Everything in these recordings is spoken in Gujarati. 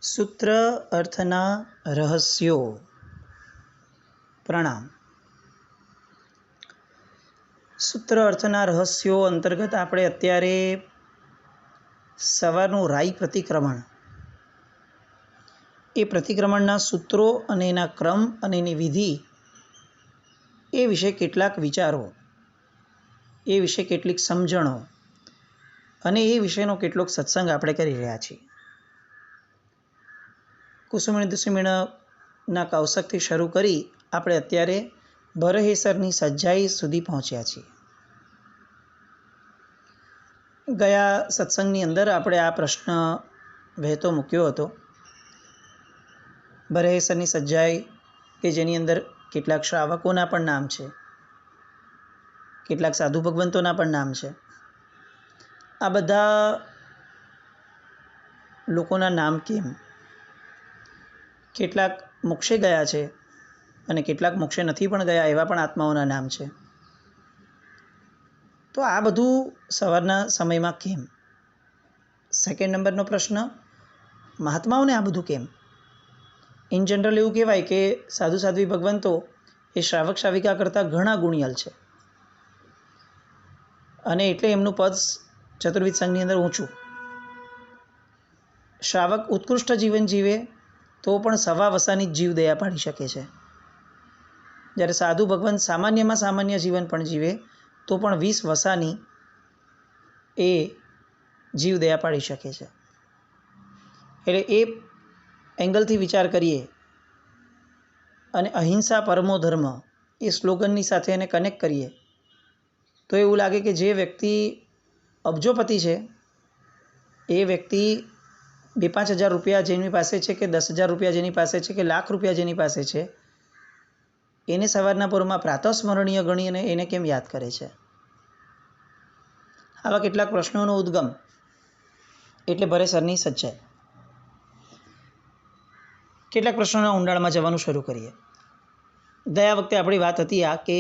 સૂત્ર અર્થના રહસ્યો. પ્રણામ. સૂત્ર અર્થના રહસ્યો અંતર્ગત આપણે અત્યારે સવારનું રાઈ પ્રતિક્રમણ, એ પ્રતિક્રમણના સૂત્રો અને એના ક્રમ અને એની વિધિ, એ વિશે કેટલાક વિચારો, એ વિશે કેટલીક સમજણો અને એ વિશેનો કેટલોક સત્સંગ આપણે કરી રહ્યા છીએ. કુસુમિણી દુસુમિણીના કૌશકથી શરૂ કરી આપણે અત્યારે ભરહેસરની સજ્જાઈ સુધી પહોંચ્યા છીએ. ગયા સત્સંગની અંદર આપણે આ પ્રશ્ન વહેતો મૂક્યો હતો. ભરહેસરની સજ્જાઈ કે જેની અંદર કેટલાક શ્રાવકોના પણ નામ છે, કેટલાક સાધુ ભગવંતોના પણ નામ છે. આ બધા લોકોના નામ કેમ? કેટલાક મોક્ષે ગયા છે અને કેટલાક મોક્ષે નથી પણ ગયા, એવા પણ આત્માઓના નામ છે. તો આ બધું સવારના સમયમાં કેમ? સેકન્ડ નંબરનો પ્રશ્ન, મહાત્માઓને આ બધું કેમ? ઇન જનરલ એવું કહેવાય કે સાધુ સાધ્વી ભગવંતો એ શ્રાવક શ્રાવિકા કરતાં ઘણા ગુણિયલ છે અને એટલે એમનું પદ ચતુર્વિધ સંઘની અંદર ઊંચું. શ્રાવક ઉત્કૃષ્ટ જીવન જીવે તો પણ સવા વસાની જ જીવ દયા પાડી શકે છે, જ્યારે સાધુ ભગવંત સામાન્યમાં સામાન્ય જીવન પણ જીવે તો પણ 20 વસાની એ જીવ દયા પાડી શકે છે. એટલે એ એંગલથી વિચાર કરીએ અને અહિંસા પરમો ધર્મ એ સ્લોગનની સાથે એને કનેક્ટ કરીએ તો એવું લાગે કે જે વ્યક્તિ અબજોપતિ છે, એ વ્યક્તિ 2-5 હજાર રૂપિયા જેની પાસે છે, કે 10,000 રૂપિયા જેની પાસે છે, કે લાખ રૂપિયા જેની પાસે છે, એને સવારના પરમાં પ્રાતઃસ્મરણીય ગણી અને એને કેમ યાદ કરે છે? આવા કેટલાક પ્રશ્નોનો ઉદ્ગમ એટલે ભરેસરની સજ્જાઈ. કેટલાક પ્રશ્નોના ઊંડાણમાં જવાનું શરૂ કરીએ. ગયા વખતે આપણી વાત હતી આ કે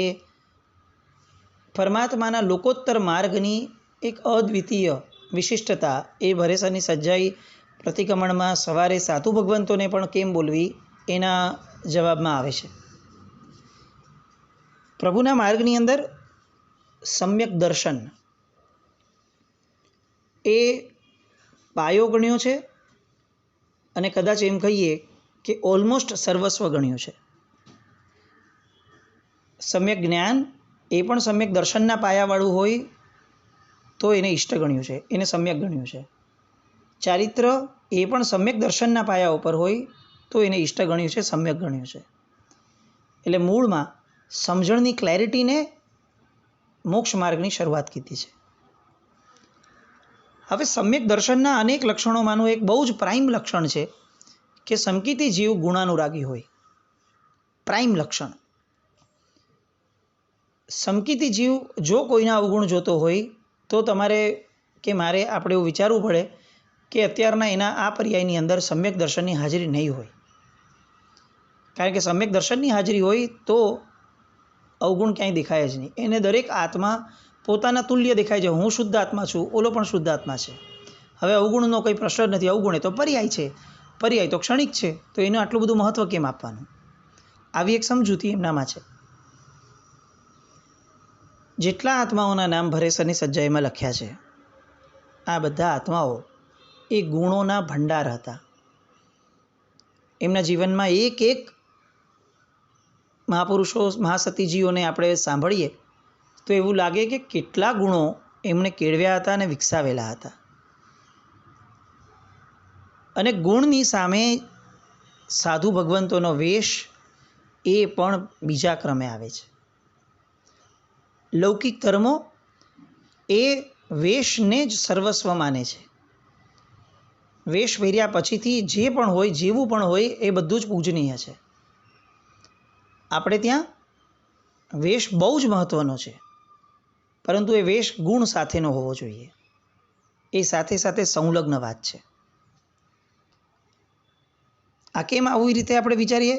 પરમાત્માના લોકોત્તર માર્ગની એક અદ્વિતીય વિશિષ્ટતા એ ભરેસરની સજ્જાઈ પ્રતિક્રમણમાં સવારે સાધુ ભગવંતોને પણ કેમ બોલવી, એના જવાબમાં આવે છે. પ્રભુના માર્ગની અંદર સમ્યક દર્શન એ પાયો ગણ્યો છે અને કદાચ એમ કહીએ કે ઓલમોસ્ટ સર્વસ્વ ગણ્યું છે. સમ્યક જ્ઞાન એ પણ સમ્યક દર્શનના પાયાવાળું હોય તો એને ઇષ્ટ ગણ્યું છે, એને સમ્યક ગણ્યું છે. ચારિત્ર એ પણ સમ્યક દર્શનના પાયા ઉપર હોય તો એને ઇષ્ટ ગણ્યું છે, સમ્યક ગણ્યું છે. એટલે મૂળમાં સમજણની ક્લેરિટીને મોક્ષ માર્ગની શરૂઆત કીધી છે. હવે સમ્યક દર્શનના અનેક લક્ષણોમાંનું એક બહુ જ પ્રાઇમ લક્ષણ છે કે સમકીતી જીવ ગુણાનુરાગી હોય. પ્રાઇમ લક્ષણ. સમકીતી જીવ જો કોઈના અવગુણ જોતો હોય તો તમારે કે મારે આપણે એવું વિચારવું પડે કે અત્યારના એના આ પર્યાયની અંદર સમ્યક દર્શનની હાજરી નહીં હોય. કારણ કે સમ્યક દર્શનની હાજરી હોય તો અવગુણ ક્યાંય દેખાય જ નહીં. એને દરેક આત્મા પોતાના તુલ્ય દેખાય છે. હું શુદ્ધ આત્મા છું, ઓલો પણ શુદ્ધ આત્મા છે. હવે અવગુણનો કંઈ પ્રશ્ન જ નથી. અવગુણ એ તો પર્યાય છે, પર્યાય તો ક્ષણિક છે, તો એનું આટલું બધું મહત્ત્વ કેમ આપવાનું? આવી એક સમજૂતી એમનામાં છે. જેટલા આત્માઓના નામ ભરેસરની સજ્જાઈમાં લખ્યા છે, આ બધા આત્માઓ એ ગુણોના ભંડાર હતા. એમના જીવનમાં એક એક મહાપુરુષો, મહાસતીજીઓને આપણે સાંભળીએ તો એવું લાગે કે કેટલા ગુણો એમણે કેળવ્યા હતા અને વિકસાવેલા હતા. અને ગુણની સામે સાધુ ભગવંતોનો વેશ એ પણ બીજા ક્રમે આવે છે. લૌકિક ધર્મો એ વેશને જ સર્વસ્વ માને છે. વેશ પહેર્યા પછીથી જે પણ હોય, જેવું પણ હોય, એ બધું જ પૂજનીય છે. આપણે ત્યાં વેશ બહુ જ મહત્ત્વનો છે, પરંતુ એ વેશ ગુણ સાથેનો હોવો જોઈએ. એ સાથે સાથે સંલગ્ન વાત છે. આ કેમ આવી રીતે આપણે વિચારીએ?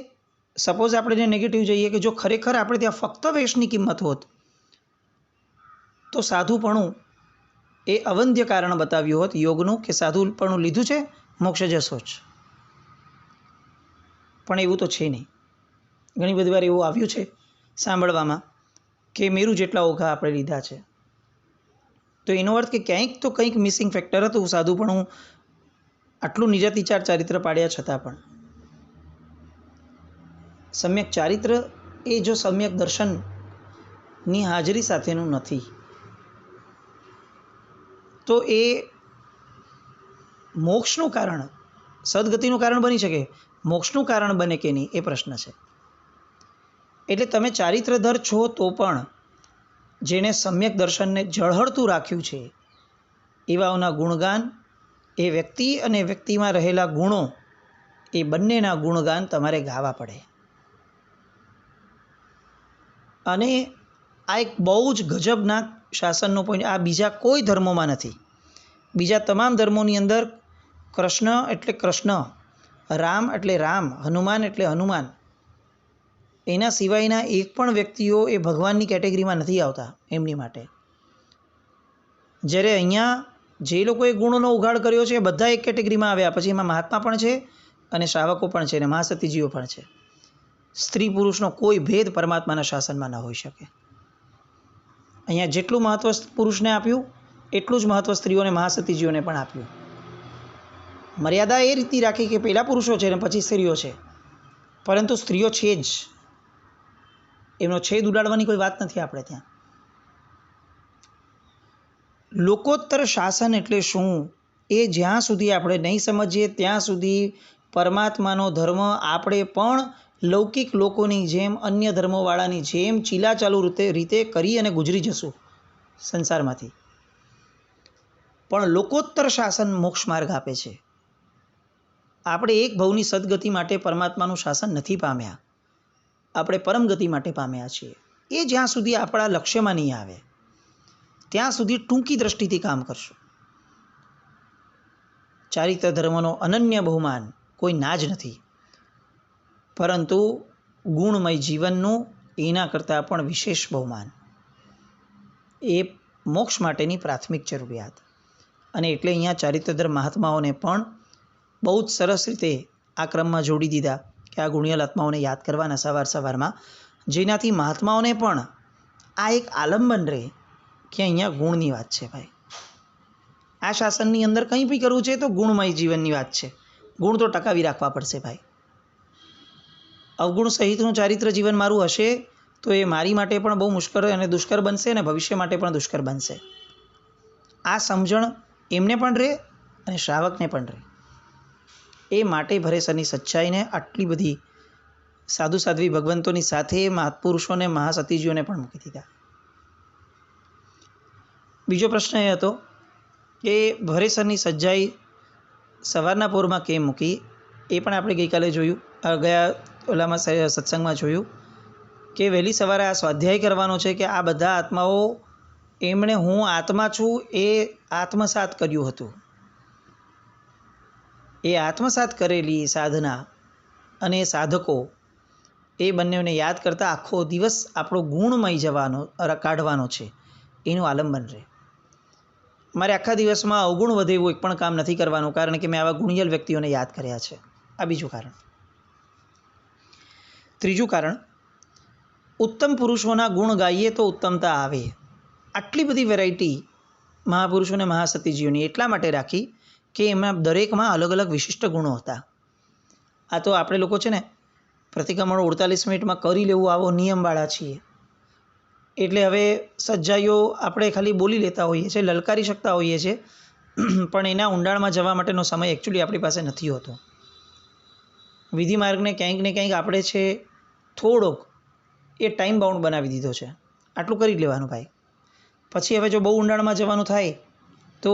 સપોઝ આપણે નેગેટિવ જઈએ કે જો ખરેખર આપણે ત્યાં ફક્ત વેશની કિંમત હોત તો સાધુપણું એ અવંધ્ય કારણ બતાવ્યું હોત યોગનું કે સાધુપણું લીધું છે, મોક્ષ જશો જ. પણ એવું તો છે નહીં. ઘણી બધી વાર એવું આવ્યું છે સાંભળવામાં કે મેરુ જેટલા ઓઘા આપણે લીધા છે. તો એનો અર્થ કે ક્યાંક તો કંઈક મિસિંગ ફેક્ટર હતું સાધુપણું આટલું નિજાતિચાર ચારિત્ર પાડ્યા છતાં પણ. સમ્યક ચારિત્ર એ જો સમ્યક દર્શનની હાજરી સાથેનું નથી તો એ મોક્ષનું કારણ, સદગતિનું કારણ બની શકે, મોક્ષનું કારણ બને કે નહીં એ પ્રશ્ન છે. એટલે તમે ચારિત્રધર છો તો પણ જેણે સમ્યક દર્શનને ઝળહળતું રાખ્યું છે એવાઓના ગુણગાન, એ વ્યક્તિ અને વ્યક્તિમાં રહેલા ગુણો, એ બંનેના ગુણગાન તમારે ગાવા પડે. અને આ એક બહુ જ ગજબના શાસનનો પોઈન્ટ આ બીજા કોઈ ધર્મોમાં નથી. બીજા તમામ ધર્મોની અંદર કૃષ્ણ એટલે કૃષ્ણ, રામ એટલે રામ, હનુમાન એટલે હનુમાન, એના સિવાયના એક પણ વ્યક્તિઓ એ ભગવાનની કેટેગરીમાં નથી આવતા એમની માટે. જ્યારે અહીંયા જે લોકોએ ગુણોનો ઉઘાડ કર્યો છે એ બધા એક કેટેગરીમાં આવ્યા. પછી એમાં મહાત્મા પણ છે અને શ્રાવકો પણ છે અને મહાસતીજીઓ પણ છે. સ્ત્રી પુરુષનો કોઈ ભેદ પરમાત્માના શાસનમાં ન હોઈ શકે. અહીંયા જેટલું મહત્ત્વ પુરુષને આપ્યું એટલું જ મહત્ત્વ સ્ત્રીઓને મહાસતીજીઓને પણ આપ્યું. મર્યાદા એ રીતની રાખી કે પહેલાં પુરુષો છે અને પછી સ્ત્રીઓ છે, પરંતુ સ્ત્રીઓ છે જ, એમનો છેદ ઉડાડવાની કોઈ વાત નથી આપણે ત્યાં. લોકોત્તર શાસન એટલે શું એ જ્યાં સુધી આપણે નહીં સમજીએ ત્યાં સુધી પરમાત્માનો ધર્મ આપણે પણ લૌકિક લોકોની જેમ, અન્ય ધર્મોવાળાની જેમ ચીલાચાલુ રીતે કરી અને ગુજરી જશું સંસારમાંથી. પણ લોકોત્તર શાસન મોક્ષ માર્ગ આપે છે. આપણે એક ભવની સદગતિ માટે પરમાત્માનું શાસન નથી પામ્યા, આપણે પરમગતિ માટે પામ્યા છીએ. એ જ્યાં સુધી આપણા લક્ષ્યમાં નહીં આવે ત્યાં સુધી ટૂંકી દ્રષ્ટિથી કામ કરશું. ચારિત્ર ધર્મનો અનન્ય બહુમાન કોઈ ના જ નથી, પરંતુ ગુણમય જીવનનું એના કરતાં પણ વિશેષ બહુમાન એ મોક્ષ માટેની પ્રાથમિક જરૂરિયાત. અને એટલે અહીંયા ચારિત્રધર મહાત્માઓને પણ બહુ જ સરસ રીતે આ ક્રમમાં જોડી દીધા કે આ ગુણિયલ આત્માઓને યાદ કરવાના સવારમાં, જેનાથી મહાત્માઓને પણ આ એક આલંબન રહે કે અહીંયા ગુણની વાત છે ભાઈ. આ શાસનની અંદર કંઈ બી કરવું છે તો ગુણમય જીવનની વાત છે. ગુણ તો ટકાવી રાખવા પડશે ભાઈ. અવગુણ સહિતનું ચારિત્ર જીવન મારું હશે તો એ મારી માટે પણ બહુ મુશ્કેલ અને દુષ્કર બનશે અને ભવિષ્ય માટે પણ દુષ્કર બનશે. આ સમજણ એમને પણ રહે અને શ્રાવકને પણ રહે. એ માટે ભરેસરની સચ્ચાઈને આટલી બધી સાધુ સાધ્વી ભગવંતોની સાથે મહાપુરુષોને, મહાસતીજીઓને પણ મૂકી દીધા. બીજો પ્રશ્ન એ હતો કે ભરેસરની સચ્ચાઈ સવારના પોરમાં કેમ મૂકી. એ પણ આપણે ગઈકાલે જોયું, ગયા ઓલામાં સત્સંગમાં જોયું કે વહેલી સવારે આ સ્વાધ્યાય કરવાનો છે કે આ બધા આત્માઓ એમણે હું આત્મા છું એ આત્મસાત કર્યું હતું. એ આત્મસાત કરેલી સાધના અને સાધકો એ બંનેને યાદ કરતાં આખો દિવસ આપણો ગુણમય કાઢવાનો છે, એનું આલંબન રહે. મારે આખા દિવસમાં અવગુણ વધે એવું એક પણ કામ નથી કરવાનું, કારણ કે મેં આવા ગુણિયલ વ્યક્તિઓને યાદ કર્યા છે. આ બીજું કારણ. ત્રીજું કારણ, ઉત્તમ પુરુષોના ગુણ ગાઈએ તો ઉત્તમતા આવે. આટલી બધી વેરાયટી મહાપુરુષોને, મહાસતીજીઓની એટલા માટે રાખી કે એમાં દરેકમાં અલગ અલગ વિશિષ્ટ ગુણો હતા. આ તો આપણે લોકો છે ને પ્રતિક્રમણ 48 મિનિટમાં કરી લેવું આવો નિયમવાળા છીએ. એટલે હવે સજ્જાઈઓ આપણે ખાલી બોલી લેતા હોઈએ છીએ, લલકારી શકતા હોઈએ છીએ, પણ એના ઊંડાણમાં જવા માટેનો સમય એકચ્યુઅલી આપણી પાસે નથી હોતો. વિધિ માર્ગને ક્યાંક ને ક્યાંક આપણે છે થોડોક એ ટાઈમ બાઉન્ડ બનાવી દીધો છે. આટલું કરી લેવાનું ભાઈ. પછી હવે જો બહુ ઊંડાણમાં જવાનું થાય તો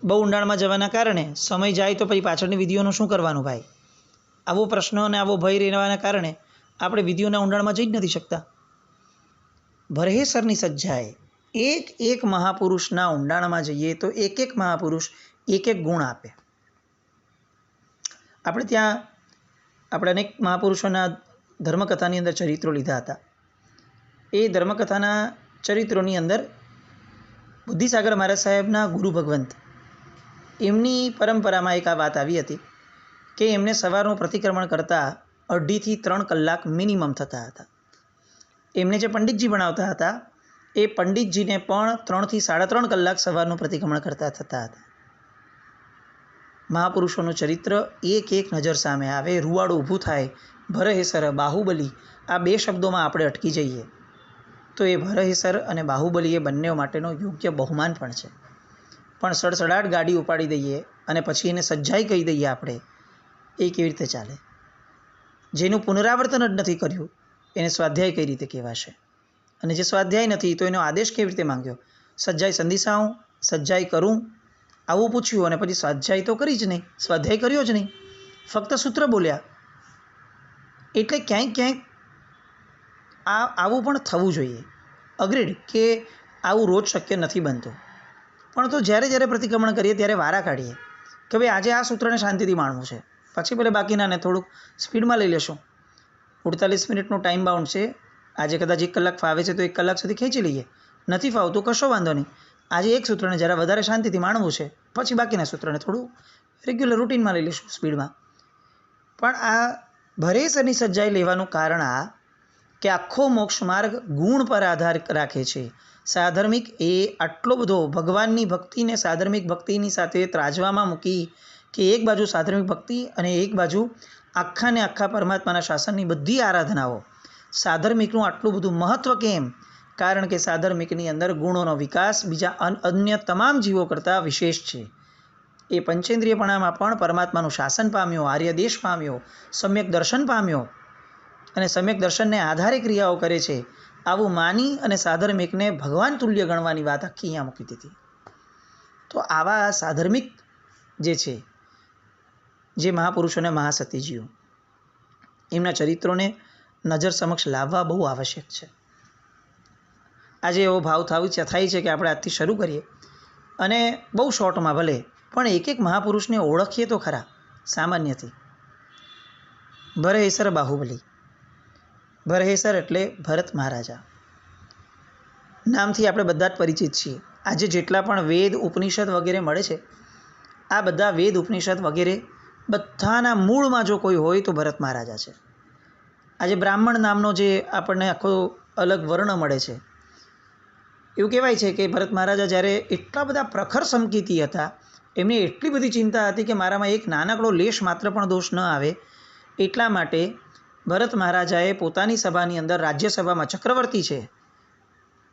બહુ ઊંડાણમાં જવાના કારણે સમય જાય તો પછી પાછળની વિધિઓનું શું કરવાનું ભાઈ? આવો પ્રશ્ન અને આવો ભય રહેવાના કારણે આપણે વિધિઓના ઊંડાણમાં જઈ જ નથી શકતા. ભરેસરની સજ્જાએ એક એક મહાપુરુષના ઊંડાણમાં જઈએ તો એક એક મહાપુરુષ એક એક ગુણ આપે. આપણે ત્યાં આપણે અનેક મહાપુરુષોના ધર્મકથાની અંદર ચરિત્રો લીધા હતા. એ ધર્મકથાના ચરિત્રોની અંદર બુદ્ધિસાગર મહારાજ સાહેબના ગુરુ ભગવંત એમની પરંપરામાં એક આ વાત આવી હતી કે એમને સવારનું પ્રતિક્રમણ કરતાં 2.5 થી 3 કલાક મિનિમમ થતા હતા. એમને જે પંડિતજી ભણાવતા હતા એ પંડિતજીને પણ 3 થી 3.5 કલાક સવારનું પ્રતિક્રમણ કરતા થતા હતા. મહાપુરુષોનું ચરિત્ર એક એક નજર સામે આવે, રૂવાડું ઊભું થાય. ભરહેસર, બાહુબલી, આ 2 શબ્દોમાં આપણે અટકી જઈએ તો એ ભરહેસર અને બાહુબલી એ બંને માટેનો યોગ્ય બહુમાન પણ છે. પણ સડસડાટ ગાડી ઉપાડી દઈએ અને પછી એને સજ્જાઈ કહી દઈએ આપણે, એ કેવી રીતે ચાલે? જેનું પુનરાવર્તન જ નથી કર્યું એને સ્વાધ્યાય કઈ રીતે કહેવાશે? અને જે સ્વાધ્યાય નથી તો એનો આદેશ કેવી રીતે માંગ્યો? સજ્જાઈ સંધિસાઉં, સજ્જાઈ કરું, આવું પૂછ્યું અને પછી સ્વાધ્યાય તો કરી જ નહીં, સ્વાધ્યાય કર્યો જ નહીં, ફક્ત સૂત્ર બોલ્યા. એટલે ક્યાંક આવું પણ થવું જોઈએ. અગ્રીડ કે આવું રોજ શક્ય નથી બનતું, પણ તો જ્યારે પ્રતિક્રમણ કરીએ ત્યારે વારા કાઢીએ કે ભાઈ આજે આ સૂત્રને શાંતિથી માણવું છે, પછી ભલે બાકીનાને થોડુંક સ્પીડમાં લઈ લેશું. 48 મિનિટનો ટાઈમ બાઉન્ડ છે. આજે કદાચ 1 કલાક ફાવે છે તો 1 કલાક સુધી ખેંચી લઈએ, નથી ફાવતું કશો વાંધો નહીં. આજે એક સૂત્રને જરા વધારે શાંતિથી માણવું છે, પછી બાકીના સૂત્રને થોડું રેગ્યુલર રૂટીનમાં લઈ લઈશું સ્પીડમાં. પણ આ ભરેસરની સજ્જાઈ લેવાનું કારણ આ કે આખો મોક્ષ માર્ગ ગુણ પર આધાર રાખે છે. સાધર્મિક એ આટલો બધો ભગવાનની ભક્તિને સાધર્મિક ભક્તિની સાથે ત્રાજવામાં મૂકી કે એક બાજુ સાધર્મિક ભક્તિ અને એક બાજુ આખા ને આખા પરમાત્માના શાસનની બધી આરાધનાઓ. સાધર્મિકનું આટલું બધું મહત્ત્વ કેમ? કારણ કે સાધર્મિકની અંદર ગુણોનો વિકાસ બીજા અન્ય તમામ જીવો કરતાં વિશેષ છે. એ પંચેન્દ્રિયપણામાં પણ પરમાત્માનું શાસન પામ્યો, આર્ય દેશ પામ્યો, સમ્યક દર્શન પામ્યો અને સમ્યક દર્શનને આધારે ક્રિયાઓ કરે છે. આવું માની અને સાધર્મિકને ભગવાન તુલ્ય ગણવાની વાત આખી અહીંયા મૂકી દીધી. તો આવા સાધર્મિક જે છે, જે મહાપુરુષોને મહાસતીજીઓ, એમના ચરિત્રોને નજર સમક્ષ લાવવા બહુ આવશ્યક છે. આજે એવો ભાવ થાય છે કે આપણે આજથી શરૂ કરીએ અને બહુ શોર્ટમાં ભલે પણ એક મહાપુરુષને ઓળખીએ તો ખરા સામાન્યથી. ભરહેસર બાહુબલી. ભરહેસર એટલે ભરત મહારાજા. નામથી આપણે બધા જ પરિચિત છીએ. આજે જેટલા પણ વેદ ઉપનિષદ વગેરે મળે છે, આ બધા વેદ ઉપનિષદ વગેરે બધાના મૂળમાં જો કોઈ હોય તો ભરત મહારાજા છે. આજે બ્રાહ્મણ નામનો જે આપણને આખો અલગ વર્ણ મળે છે, એવું કહેવાય છે કે ભરત મહારાજા જ્યારે એટલા બધા પ્રખર સમકીતી હતા, એમની એટલી બધી ચિંતા હતી કે મારામાં એક નાનકડો લેશ માત્ર પણ દોષ ન આવે, એટલા માટે ભરત મહારાજાએ પોતાની સભાની અંદર રાજ્યસભામાં ચક્રવર્તી છે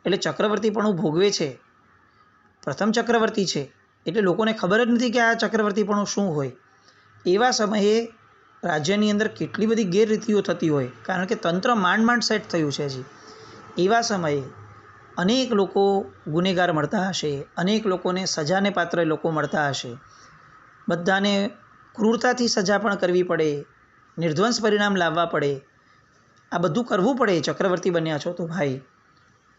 એટલે ચક્રવર્તીપણું ભોગવે છે, પ્રથમ ચક્રવર્તી છે એટલે લોકોને ખબર જ નથી કે આ ચક્રવર્તીપણું શું હોય. એવા સમયે રાજ્યની અંદર કેટલી બધી ગેરરીતિઓ થતી હોય, કારણ કે તંત્ર માંડ સેટ થયું છે હજી. એવા સમયે અનેક લોકો ગુનેગાર મળતા હશે, અનેક લોકોને સજાને પાત્ર લોકો મળતા હશે, બધાને ક્રૂરતાથી સજા પણ કરવી પડે, નિર્ધ્વંસ પરિણામ લાવવા પડે, આ બધું કરવું પડે. ચક્રવર્તી બન્યા છો તો ભાઈ,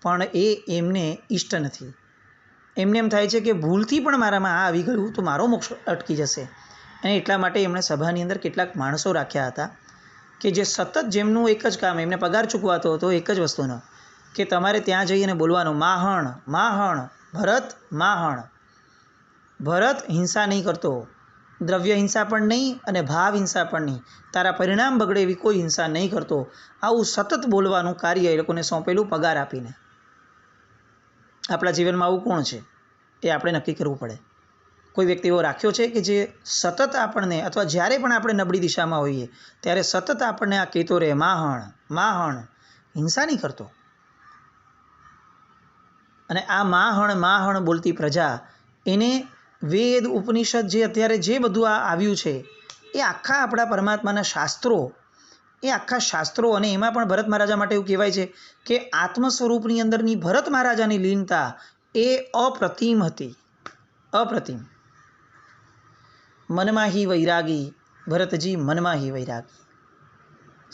પણ એ એમને ઈષ્ટ નથી. એમને એમ થાય છે કે ભૂલથી પણ મારામાં આ આવી ગયું તો મારો મોક્ષ અટકી જશે. અને એટલા માટે એમણે સભાની અંદર કેટલાક માણસો રાખ્યા હતા કે જે સતત જેમનું એક જ કામ, એમને પગાર ચૂકવાતો હતો એક જ વસ્તુનો કે તમારે ત્યાં જઈને બોલવાનું માહણ માહણ, ભરત માહણ. ભરત હિંસા નહીં કરતો, દ્રવ્ય હિંસા પણ નહીં અને ભાવ હિંસા પણ નહીં, તારા પરિણામ બગડે એવી કોઈ હિંસા નહીં કરતો. આવું સતત બોલવાનું કાર્ય એ લોકોને સોંપેલું પગાર આપીને. આપણા જીવનમાં આવું કોણ છે એ આપણે નક્કી કરવું પડે. કોઈ વ્યક્તિ એવો રાખ્યો છે કે જે સતત આપણને, અથવા જ્યારે પણ આપણે નબળી દિશામાં હોઈએ ત્યારે સતત આપણને આ કહેતો રહે માહણ માહણ, હિંસા નહીં કરતો. અને આ માહણ માહણ બોલતી પ્રજા, એને વેદ ઉપનિષદ જે અત્યારે જે બધું આ આવ્યું છે એ આખા આપણા પરમાત્માના શાસ્ત્રો, એ આખા શાસ્ત્રો, અને એમાં પણ ભરત મહારાજા માટે એવું કહેવાય છે કે આત્મ સ્વરૂપની અંદરની ભરત મહારાજાની લીનતા એ અપ્રતિમ હતી, અપ્રતિમ. મનમાં હી વૈરાગી, ભરતજી મનમાં હી વૈરાગી,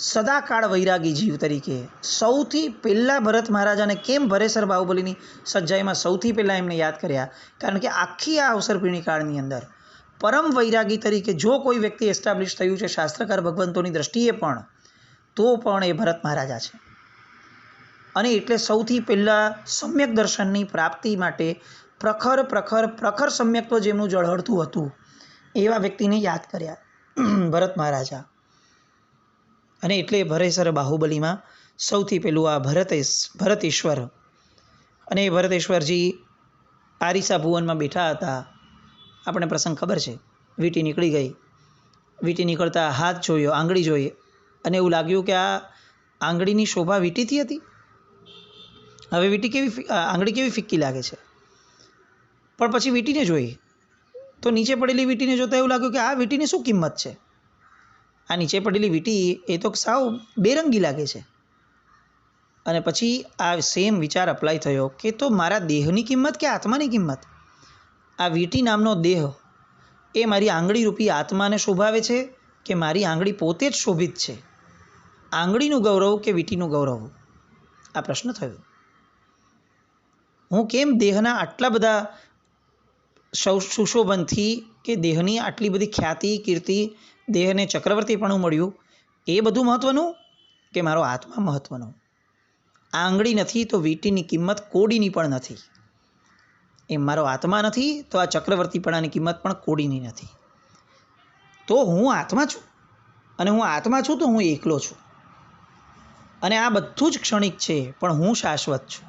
સદાકાળ વૈરાગી જીવ તરીકે. સૌથી પહેલાં ભરત મહારાજાને કેમ ભરેસર બાહુબલીની સજ્જાઈમાં સૌથી પહેલાં એમને યાદ કર્યા? કારણ કે આખી આ અવસરપીણી કાળની અંદર પરમ વૈરાગી તરીકે જો કોઈ વ્યક્તિ એસ્ટાબ્લિશ થયું છે શાસ્ત્રકાર ભગવંતોની દ્રષ્ટિએ પણ, તો પણ એ ભરત મહારાજા છે. અને એટલે સૌથી પહેલાં સમ્યક દર્શનની પ્રાપ્તિ માટે પ્રખર સમ્યક્ત્વ જેમનું ઝળહળતું હતું એવા વ્યક્તિને યાદ કર્યા. ભરત મહારાજા. અને એટલે ભરેસર બાહુબલીમાં સૌથી પહેલું આ ભરતેશ્વર. અને એ ભરતેશ્વરજી આરીસા ભુવનમાં બેઠા હતા. આપણે પ્રસંગ ખબર છે. વીંટી નીકળી ગઈ. વીંટી નીકળતા હાથ જોયો, આંગળી જોઈ, અને એવું લાગ્યું કે આ આંગળીની શોભા વીંટીથી હતી. હવે આંગળી કેવી ફિક્કી લાગે છે. પણ પછી વીંટીને જોઈ તો નીચે પડેલી વીંટીને જોતાં એવું લાગ્યું કે આ વીંટીની શું કિંમત છે. આ નીચે પડેલી વીંટી એ તો સાવ બેરંગી લાગે છે. અને પછી આ સેમ વિચાર અપ્લાય થયો કે તો મારા દેહની કિંમત કે આત્માની કિંમત. આ વીંટી નામનો દેહ એ મારી આંગળી રૂપી આત્માને શોભાવે છે કે મારી આંગળી પોતે જ શોભિત છે. આંગળીનું ગૌરવ કે વીંટીનું ગૌરવ? આ પ્રશ્ન થયો. હું કેમ દેહના આટલા બધા સુશોભનથી કે દેહની આટલી બધી ખ્યાતિ કીર્તિ, દેહને ચક્રવર્તીપણું મળ્યું, એ બધું મહત્ત્વનું કે મારો આત્મા મહત્ત્વનો? આંગળી નથી તો વીંટીની કિંમત કોડીની પણ નથી. એમ મારો આત્મા નથી તો આ ચક્રવર્તીપણાની કિંમત પણ કોડીની નથી. તો હું આત્મા છું, અને હું આત્મા છું તો હું એકલો છું, અને આ બધું જ ક્ષણિક છે, પણ હું શાશ્વત છું.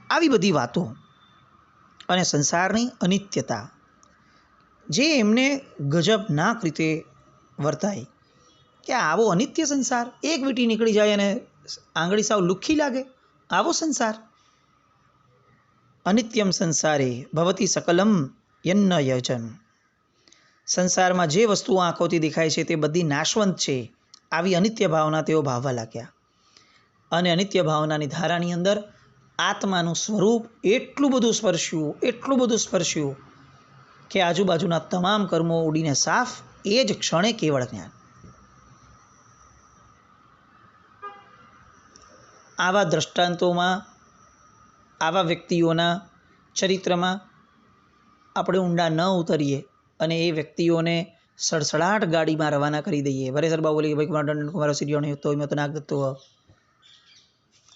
આવી બધી વાતો અને સંસારની અનિત્યતા જે એમને ગજબનાક રીતે વર્તાય કે આવો અનિત્ય સંસાર, એક વીંટી નીકળી જાય અને આંગળી સાવ લુખ્ખી લાગે, આવો સંસાર. અનિત્યમ સંસારે ભવતી સકલમ યન્ન યજન. સંસારમાં જે વસ્તુઓ આંખોથી દેખાય છે તે બધી નાશવંત છે. આવી અનિત્ય ભાવના તેઓ ભાવવા લાગ્યા. અને અનિત્ય ભાવનાની ધારાની અંદર આત્માનું સ્વરૂપ એટલું બધું સ્પર્શ્યું કે આજુબાજુના તમામ કર્મો ઉડીને સાફ. એ જ ક્ષણે કેવળ જ્ઞાન. આવા દ્રષ્ટાંતોમાં, આવા વ્યક્તિઓના ચરિત્રમાં આપણે ઊંડા ન ઉતરીએ અને એ વ્યક્તિઓને સડસડાટ ગાડીમાં રવાના કરી દઈએ. ભરેસર બાહુબલી ભાઈ કુમારો સિરિયોને તો એમાં તો નાગ દત્તો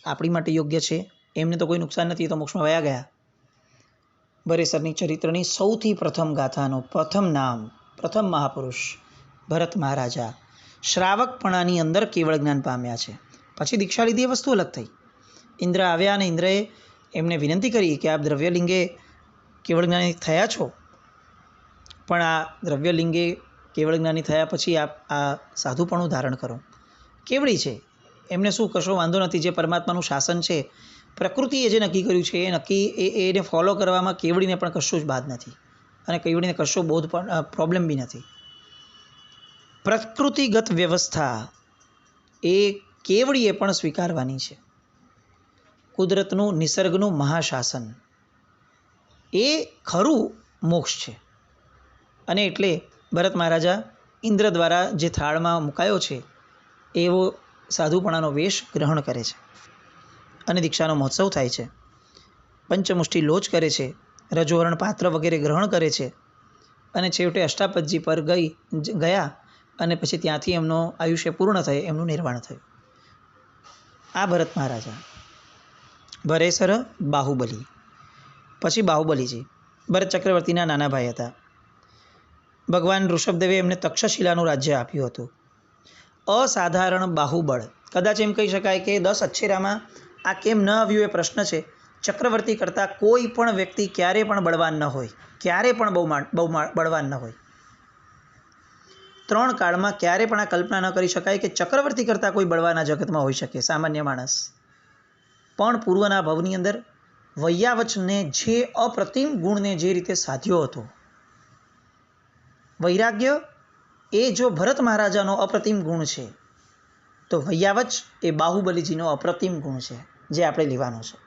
આપણી માટે યોગ્ય છે, એમને તો કોઈ નુકસાન નથી, તો મોક્ષમાં વયા ગયા. ભરેસરની ચરિત્રની સૌથી પ્રથમ ગાથાનું પ્રથમ નામ, પ્રથમ મહાપુરુષ ભરત મહારાજા શ્રાવકપણાની અંદર કેવળ જ્ઞાન પામ્યા છે. પછી દીક્ષા લીધી એ વસ્તુ અલગ થઈ. ઇન્દ્ર આવ્યા અને ઇન્દ્રએ એમને વિનંતી કરી કે આપ દ્રવ્યલિંગે કેવળ જ્ઞાની થયા છો, પણ આ દ્રવ્યલિંગે કેવળ જ્ઞાની થયા પછી આપ આ સાધુપણું ધારણ કરો. કેવળી છે, એમને શું કશો વાંધો નથી. જે પરમાત્માનું શાસન છે, પ્રકૃતિએ જે નક્કી કર્યું છે એને ફોલો કરવામાં કેવડીને પણ કશું જ બાદ નથી, અને કેવડીને કશો બોધ પણ પ્રોબ્લેમ બી નથી. પ્રકૃતિગત વ્યવસ્થા એ કેવડીએ પણ સ્વીકારવાની છે. કુદરતનું, નિસર્ગનું મહાશાસન એ ખરું મોક્ષ છે. અને એટલે ભરત મહારાજા ઇન્દ્ર દ્વારા જે થાળમાં મુકાયો છે એવો સાધુપણાનો વેશ ગ્રહણ કરે છે, અને દીક્ષાનો મહોત્સવ થાય છે. પંચમુષ્ટિ લોચ કરે છે, રજોવર્ણ પાત્ર વગેરે ગ્રહણ કરે છે, અને છેવટે અષ્ટાપદજી પર ગયા અને પછી ત્યાંથી એમનો આયુષ્ય પૂર્ણ થયું, એમનું નિર્વાણ થયું. આ ભરત મહારાજા. ભરેસર બાહુબલી. પછી બાહુબલીજી ભરત ચક્રવર્તીના નાના ભાઈ હતા. ભગવાન ઋષભદેવે એમને તક્ષશિલાનું રાજ્ય આપ્યું હતું. અસાધારણ બાહુબળ. કદાચ એમ કહી શકાય કે 10 અક્ષેરામાં આ કેમ ન આવ્યું એ પ્રશ્ન છે. ચક્રવર્તી કરતાં કોઈ પણ વ્યક્તિ ક્યારે પણ બળવાન ન હોય, ક્યારે પણ બહુ બળવાન ન હોય. 3 કાળમાં ક્યારે પણ આ કલ્પના ન કરી શકાય કે ચક્રવર્તી કરતાં કોઈ બળવાન આ જગતમાં હોઈ શકે, સામાન્ય માણસ. પણ પૂર્વના ભવની અંદર વૈયાવચને જે અપ્રતિમ ગુણને જે રીતે સાધ્યો હતો, વૈરાગ્ય એ જો ભરત મહારાજાનો અપ્રતિમ ગુણ છે, તો વૈયાવચ એ બાહુબલીજીનો અપ્રતિમ ગુણ છે, જે આપણે લેવાનો છે.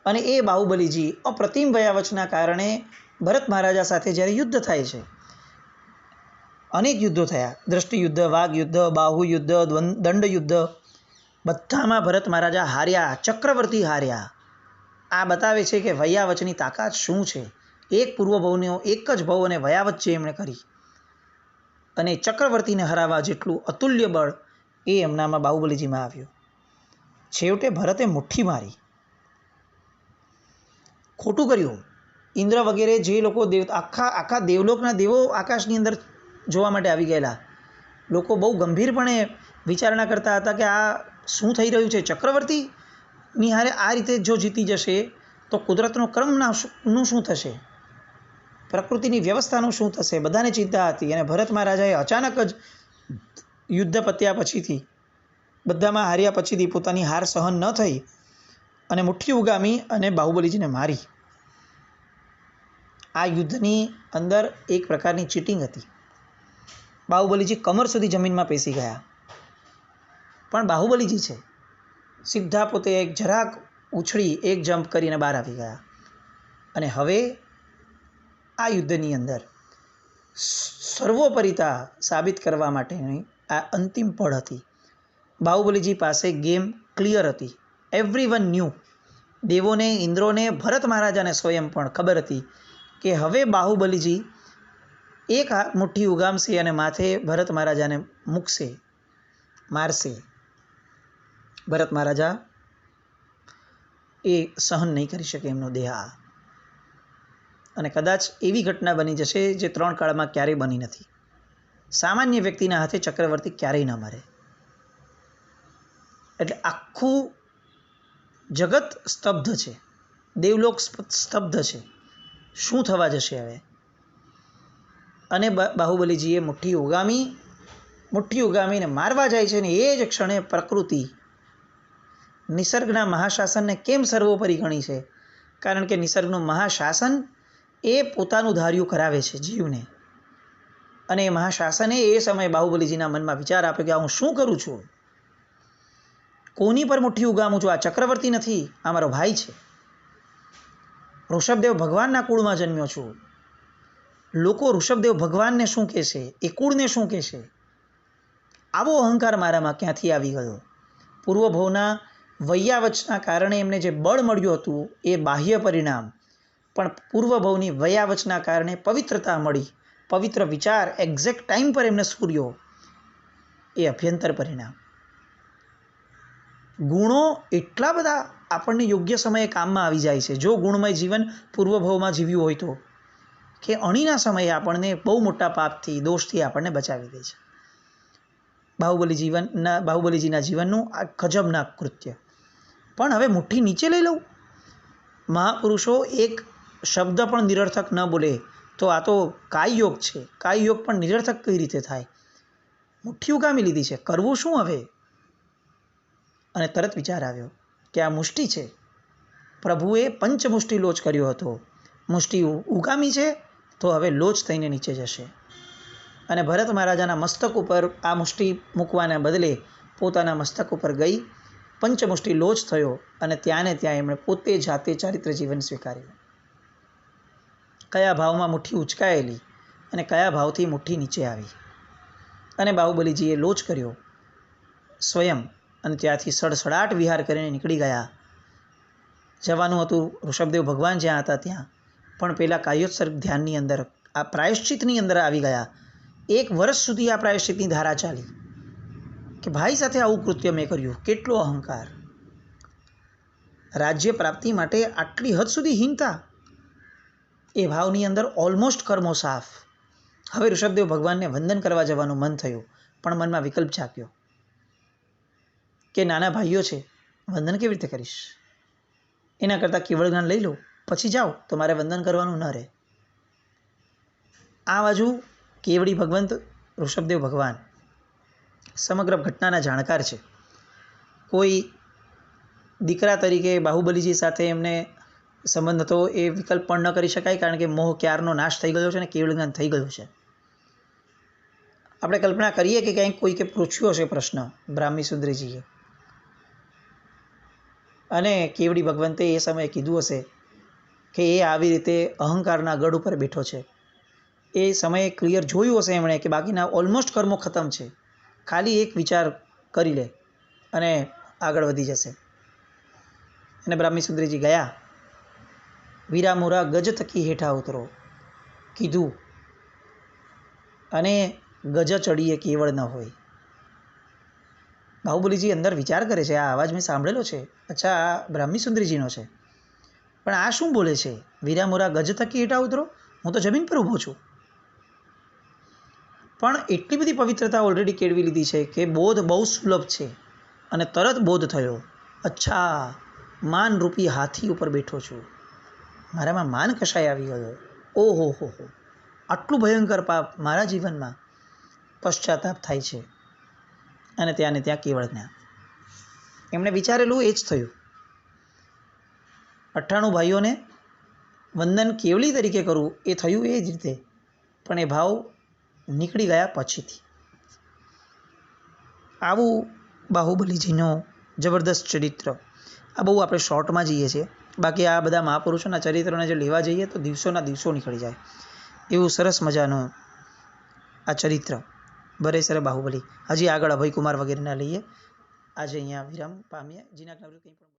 અને એ બાહુબલીજી અપ્રતિમ વૈયાવચના કારણે ભરત મહારાજા સાથે જ્યારે યુદ્ધ થાય છે, અનેક યુદ્ધો થયા, દ્રષ્ટિયુદ્ધ, વાઘયુદ્ધ, બાહુયુદ્ધ, દંડયુદ્ધ, બધામાં ભરત મહારાજા હાર્યા, ચક્રવર્તી હાર્યા. આ બતાવે છે કે વૈયાવચની તાકાત શું છે. એક પૂર્વ ભવનો એક જ ભવ અને વયાવચ જે એમણે કરી, અને ચક્રવર્તીને હરાવવા જેટલું અતુલ્ય બળ એ એમનામાં બાહુબલીજીમાં આવ્યું. છેવટે ભરતે મુઠ્ઠી મારી, ખોટું કર્યું. ઇન્દ્ર વગેરે જે લોકો આખા દેવલોકના દેવો આકાશની અંદર જોવા માટે આવી ગયેલા. લોકો બહુ ગંભીરપણે વિચારણા કરતા હતા કે આ શું થઈ રહ્યું છે. ચક્રવર્તીની હારે આ રીતે જો જીતી જશે તો કુદરતનો ક્રમનું શું થશે, પ્રકૃતિની વ્યવસ્થાનું શું થશે, બધાને ચિંતા હતી. અને ભરત મહારાજાએ અચાનક જ યુદ્ધ પત્યા પછીથી, બધામાં હાર્યા પછીથી પોતાની હાર સહન ન થઈ અને મુઠ્ઠી ઉગામી અને બાહુબલીજીને મારી. આ યુદ્ધની અંદર એક પ્રકારની ચીટિંગ હતી. બાહુબલીજી કમર સુધી જમીનમાં પેસી ગયા, પણ બાહુબલીજી છે સીધા પોતે એક જરાક ઉછળી એક જમ્પ કરીને બહાર આવી ગયા. અને હવે આ યુદ્ધની અંદર સર્વોપરિતા સાબિત કરવા માટેની આ અંતિમ પળ હતી. બાહુબલીજી પાસે ગેમ ક્લિયર હતી. Everyone knew. દેવોને, ઇન્દ્રોને, ભરત મહારાજાને સ્વયં પણ ખબર હતી કે હવે બાહુબલીજી એક મુઠ્ઠી ઉગામશે અને માથે ભરત મહારાજાને મૂકશે, મારશે. ભરત મહારાજા એ સહન નહીં કરી શકે એમનો દેહ. અને કદાચ એવી ઘટના બની જશે જે 3 કાળમાં ક્યારેય બની નથી. સામાન્ય વ્યક્તિના હાથે ચક્રવર્તી ક્યારેય ન મરે. એટલે આખું જગત સ્તબ્ધ છે, દેવલોક સ્તબ્ધ છે. શું થવા જશે હવે? અને બાહુબલીજીએ મુઠ્ઠી ઉગામીને મારવા જાય છે. ને એ જ ક્ષણે પ્રકૃતિ નિસર્ગના મહાશાસનને કેમ સર્વોપરી ગણી છે? કારણ કે નિસર્ગનું મહાશાસન એ પોતાનું ધાર્યું કરાવે છે જીવને. અને એ મહાશાસને એ સમયે બાહુબલીજીના મનમાં વિચાર આપ્યો કે હું શું કરું છું, કોની પર મુઠ્ઠી ઉગામું છું? આ ચક્રવર્તી નથી, આ મારો ભાઈ છે. ઋષભદેવ ભગવાનના કુળમાં જન્મ્યો છું. લોકો ઋષભદેવ ભગવાનને શું કહેશે, એ કુળને શું કહેશે? આવો અહંકાર મારામાં ક્યાંથી આવી ગયો? પૂર્વભવના વૈયાવચના કારણે એમને જે બળ મળ્યું હતું એ બાહ્ય પરિણામ, પણ પૂર્વભવની વૈયાવચના કારણે પવિત્રતા મળી, પવિત્ર વિચાર એક્ઝેક્ટ ટાઈમ પર એમને સ્ફૂર્યો, એ અભ્યંતર પરિણામ. ગુણો એટલા બધા આપણને યોગ્ય સમયે કામમાં આવી જાય છે જો ગુણમય જીવન પૂર્વભવમાં જીવ્યું હોય તો, કે અણીના સમયે આપણને બહુ મોટા પાપથી, દોષથી આપણને બચાવી દે છે. બાહુબલીજીના જીવનનું આ ગજબનાક કૃત્ય. પણ હવે મુઠ્ઠી નીચે લઈ લઉં? મહાપુરુષો એક શબ્દ પણ નિરર્થક ન બોલે તો આ તો કાય યોગ છે. કાય યોગ પણ નિરર્થક કઈ રીતે થાય? મુઠ્ઠી ઉગામી લીધી છે, કરવું શું હવે? અને તરત વિચાર આવ્યો કે આ મુષ્ટિ છે. પ્રભુએ પંચમુષ્ટિ લોચ કર્યો હતો. મુષ્ટિ ઉગામી છે તો હવે લોચ થઈને નીચે જશે. અને ભરત મહારાજાના મસ્તક ઉપર આ મુષ્ટિ મૂકવાના બદલે પોતાના મસ્તક ઉપર ગઈ, પંચમુષ્ટિ લોચ થયો અને ત્યાં ને ત્યાં એમણે પોતે જાતે ચારિત્ર જીવન સ્વીકાર્યું. કયા ભાવમાં મુઠ્ઠી ઉચકાયેલી અને કયા ભાવથી મુઠ્ઠી નીચે આવી. અને બાહુબલીજીએ લોચ કર્યો સ્વયં, અને ત્યાંથી સડસડાટ વિહાર કરીને નીકળી ગયા. જવાનું હતું ઋષભદેવ ભગવાન જ્યાં હતા ત્યાં, પણ પેલા કાયોત્સર્ગ ધ્યાનની અંદર, આ પ્રાયશ્ચિતની અંદર આવી ગયા. 1 વર્ષ સુધી આ પ્રાયશ્ચિતની ધારા ચાલી કે ભાઈ સાથે આવું કૃત્ય મેં કર્યું. કેટલો અહંકાર! રાજ્ય પ્રાપ્તિ માટે આટલી હદ સુધી હીનતા. એ ભાવની અંદર ઓલમોસ્ટ કર્મો સાફ. હવે ઋષભદેવ ભગવાનને વંદન કરવા જવાનું મન થયું, પણ મનમાં વિકલ્પ જાગ્યો કે નાના ભાઈઓ છે, વંદન કેવી રીતે કરીશ? એના કરતાં કેવળ જ્ઞાન લઈ લો, પછી જાઓ તો મારે વંદન કરવાનું ન રહે. આ બાજુ કેવડી ભગવંત ઋષભદેવ ભગવાન સમગ્ર ઘટનાના જાણકાર છે. કોઈ દીકરા તરીકે બાહુબલીજી સાથે એમને સંબંધ હતો એ વિકલ્પ પણ ન કરી શકાય, કારણ કે મોહ ક્યારનો નાશ થઈ ગયો છે અને કેવળ જ્ઞાન થઈ ગયું છે. આપણે કલ્પના કરીએ કે કંઈક કોઈકે પૂછ્યો હશે પ્રશ્ન બ્રાહ્મી સુંદરીજીએ, અને કેવડી ભગવંતે એ સમયે કીધું હશે કે એ આવી રીતે અહંકારના ગઢ ઉપર બેઠો છે. એ સમયે ક્લિયર જોયું હશે એમણે કે બાકીના ઓલમોસ્ટ કર્મો ખતમ છે, ખાલી એક વિચાર કરી લે અને આગળ વધી જશે. અને બ્રાહ્મી સુંદરીજી ગયા. વીરા મોરા ગજ થકી હેઠા ઉતરો કીધું, અને ગજ ચડીએ કેવળ ન હોય. બાહુબલીજી અંદર વિચાર કરે છે, આ અવાજ મેં સાંભળેલો છે, અચ્છા આ બ્રાહ્મી સુંદરીજીનો છે, પણ આ શું બોલે છે? વીરા મોરા ગજ થકી હેઠા ઉતરો, હું તો જમીન પર ઊભો છું. પણ એટલી બધી પવિત્રતા ઓલરેડી કેળવી લીધી છે કે બોધ બહુ સુલભ છે અને તરત બોધ થયો. અચ્છા, માનરૂપી હાથી ઉપર બેઠો છું, મારામાં માન કશાય આવી ગયો. ઓહો હો હો, આટલું ભયંકર પાપ મારા જીવનમાં. પશ્ચાતાપ થાય છે અને ત્યાં ને ત્યાં કેવળ જ્ઞાન. એમણે વિચારેલું એ જ થયું. 98 ભાઈઓને વંદન કેવલી તરીકે કરવું એ થયું એ જ રીતે, પણ એ ભાવ નીકળી ગયા પછીથી. આવું બાહુબલીજીનો જબરદસ્ત ચરિત્ર. આ બહુ આપણે શોર્ટમાં જઈએ છીએ, બાકી આ બધા મહાપુરુષોના ચરિત્રોને જો લેવા જઈએ તો દિવસોના દિવસો નીકળી જાય એવું સરસ મજાનું આ ચરિત્ર બરેસરે બાહુબલી. હજી આગળ અભયકુમાર વગેરેના લઈએ. આજે અહીંયા વિરામ પામીએ. જીના કંઈ પણ